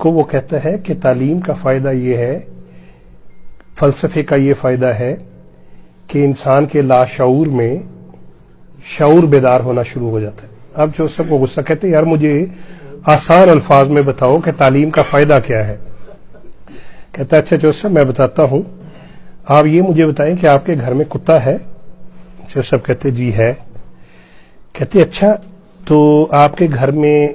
کو وہ کہتا ہے کہ تعلیم کا فائدہ یہ ہے، فلسفے کا یہ فائدہ ہے کہ انسان کے لاشعور میں شعور بیدار ہونا شروع ہو جاتا ہے۔ اب جو سب کو غصہ کہتے ہیں، یار مجھے آسان الفاظ میں بتاؤ کہ تعلیم کا فائدہ کیا ہے۔ کہتا ہے اچھا جوسف میں بتاتا ہوں، آپ یہ مجھے بتائیں کہ آپ کے گھر میں کتا ہے؟ جوسف کہتے جی ہے۔ کہتے اچھا تو آپ کے گھر میں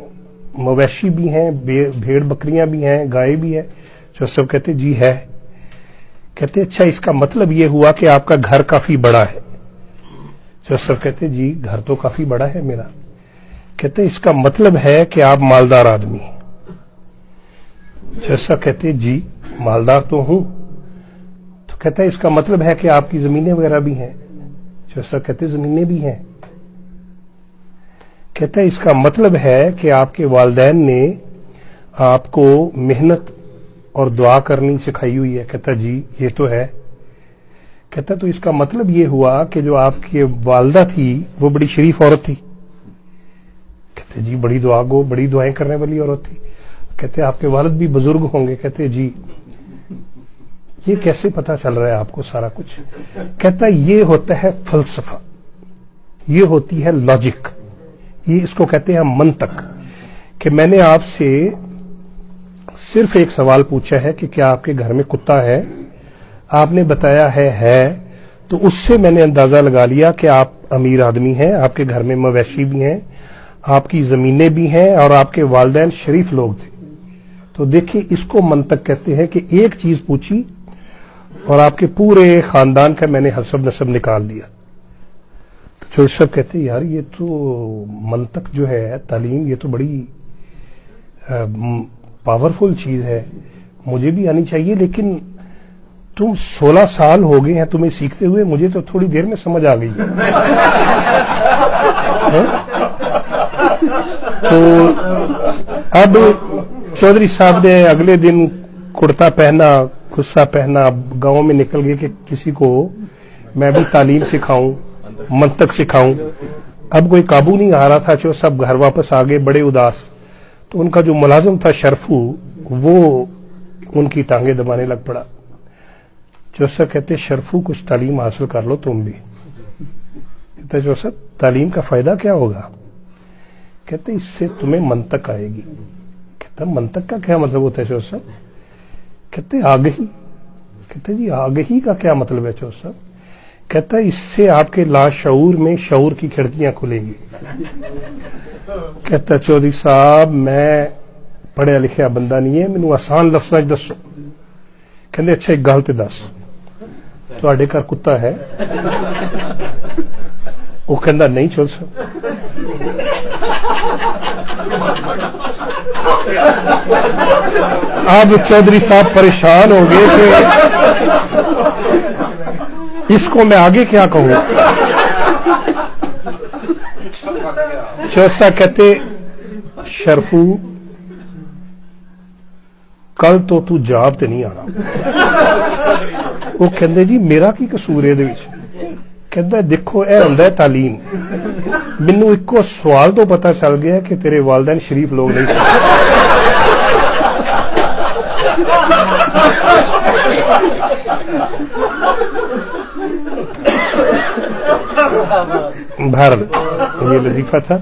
مویشی بھی ہیں، بھیڑ بکریاں بھی ہیں، گائے بھی ہے؟ جوسف کہتے جی ہے۔ کہتے اچھا اس کا مطلب یہ ہوا کہ آپ کا گھر کافی بڑا ہے؟ جوسف کہتے جی گھر تو کافی بڑا ہے میرا۔ کہتے اس کا مطلب ہے کہ آپ مالدار آدمی ہیں؟ جوسف کہتے جی مالدار تو ہوں۔ تو کہتا ہے اس کا مطلب ہے کہ آپ کی زمینیں وغیرہ بھی ہیں؟ جوسف کہتے زمینیں بھی ہیں۔ کہتا ہے اس کا مطلب ہے کہ آپ کے والدین نے آپ کو محنت اور دعا کرنی سکھائی ہوئی ہے؟ کہتا جی یہ تو ہے۔ کہتا تو اس کا مطلب یہ ہوا کہ جو آپ کی والدہ تھی وہ بڑی شریف عورت تھی؟ کہتے جی بڑی دعا گو، بڑی دعائیں کرنے والی عورت تھی۔ کہتے آپ کے والد بھی بزرگ ہوں گے؟ کہتے جی۔ یہ کیسے پتا چل رہا ہے آپ کو سارا کچھ؟ کہتا یہ ہوتا ہے فلسفہ، یہ ہوتی ہے لاجک، یہ اس کو کہتے ہیں منطق، کہ میں نے آپ سے صرف ایک سوال پوچھا ہے کہ کیا آپ کے گھر میں کتا ہے؟ آپ نے بتایا ہے، تو اس سے میں نے اندازہ لگا لیا کہ آپ امیر آدمی ہیں، آپ کے گھر میں مویشی بھی ہیں، آپ کی زمینیں بھی ہیں، اور آپ کے والدین شریف لوگ تھے۔ تو دیکھیں اس کو منطق کہتے ہیں کہ ایک چیز پوچھی اور آپ کے پورے خاندان کا میں نے حسب نسب نکال دیا۔ تو جوسف کہتے یار یہ تو منطق جو ہے، تعلیم، یہ تو بڑی پاورفل چیز ہے، مجھے بھی آنی چاہیے، لیکن تم 16 سال ہو گئے ہیں تمہیں سیکھتے ہوئے، مجھے تو تھوڑی دیر میں سمجھ آ گئی ہے۔ تو اب چودھری صاحب نے اگلے دن کرتا پہنا، خصہ پہنا، گاؤں میں نکل گئے کہ کسی کو میں بھی تعلیم سکھاؤں، منطق سکھاؤں۔ اب کوئی قابو نہیں آ رہا تھا، جو سب گھر واپس آ گئے بڑے اداس۔ تو ان کا جو ملازم تھا شرفو، وہ ان کی ٹانگیں دبانے لگ پڑا۔ جوسف کہتے شرفو کچھ تعلیم حاصل کر لو تم بھی۔ کہتے جوسف تعلیم کا فائدہ کیا ہوگا؟ کہتے اس سے تمہیں منطق آئے گی۔ کہتا منطق کا کیا مطلب ہوتا ہے جوسف؟ کہتے آگہی۔ کہتے جی آگہی کا کیا مطلب ہے جوسف؟ کہتا اس سے آپ کے لاشعور میں شعور کی کھڑکیاں کھلیں گی۔ کہتا چودھری صاحب میں پڑھیا لکھیا بندہ نہیں ہے، مینوں آسان لفظاں وچ دسو۔ کہندے اچھا ایک گل تے دس، تواڈے گھر کتا ہے؟ وہ کہندا نہیں جوسف۔ اب چودھری صاحب پریشان ہو گئے کہ اس کو میں آگے کیا کہوں۔ جوسف کہتے شرفو کل تو جاب تے نہیں آنا۔ وہ کہندے جی میرا کی قصور ہے دے وچ؟ کہندا دیکھو اے ہوندا ہے تعلیم، مینوں ایکو سوال تو پتہ چل گیا کہ تیرے والدین شریف لوگ نہیں تھے۔ بہرحال یہ لطیفہ تھا،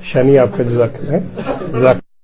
شانی آپ کا جزاک اللہ۔